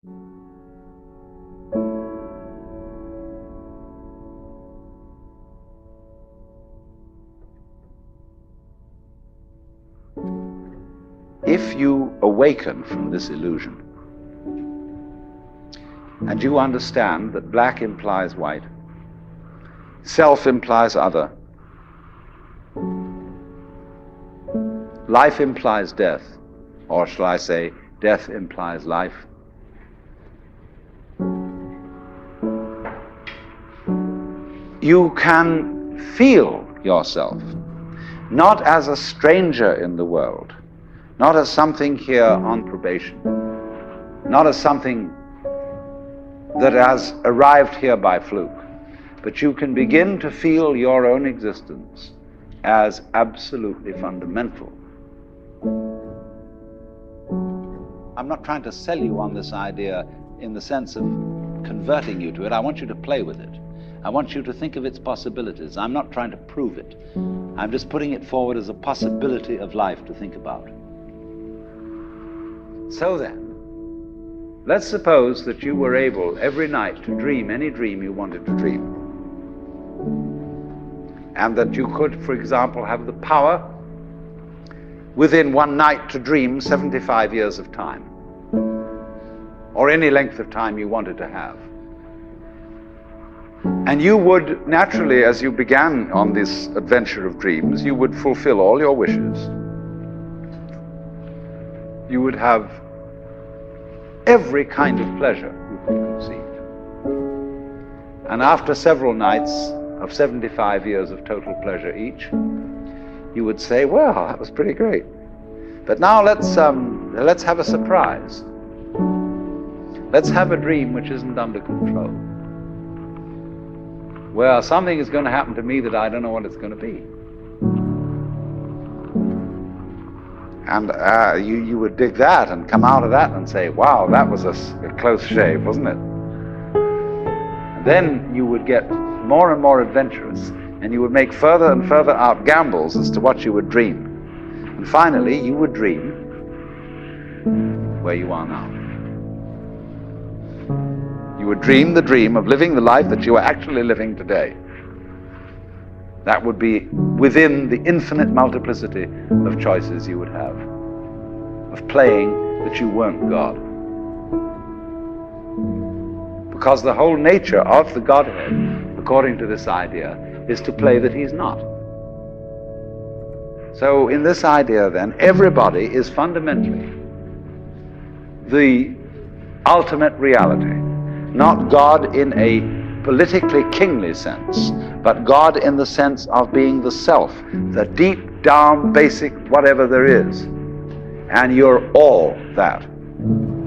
If you awaken from this illusion, and you understand that black implies white, self implies other, life implies death, or shall I say, death implies life, you can feel yourself not as a stranger in the world, not as something here on probation, not as something that has arrived here by fluke, but you can begin to feel your own existence as absolutely fundamental. I'm not trying to sell you on this idea in the sense of converting you to it. I want you to play with it. I want you to think of its possibilities. I'm not trying to prove it. I'm just putting it forward as a possibility of life to think about. So then, let's suppose that you were able every night to dream any dream you wanted to dream. And that you could, for example, have the power within one night to dream 75 years of time, or any length of time you wanted to have. And you would naturally, as you began on this adventure of dreams, you would fulfill all your wishes. You would have every kind of pleasure you could conceive. And after several nights of 75 years of total pleasure each, you would say, well, that was pretty great. But now let's have a surprise. Let's have a dream which isn't under control. Well, something is going to happen to me that I don't know what it's going to be. And you would dig that and come out of that and say, wow, that was a close shave, wasn't it? And then you would get more and more adventurous, and you would make further and further out gambles as to what you would dream. And finally, you would dream where you are now. You would dream the dream of living the life that you are actually living today. That would be within the infinite multiplicity of choices you would have, of playing that you weren't God. Because the whole nature of the Godhead, according to this idea, is to play that he's not. So in this idea then, everybody is fundamentally the ultimate reality, not God in a politically kingly sense, but God in the sense of being the self, the deep down basic whatever there is. And you're all that,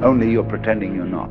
only you're pretending you're not.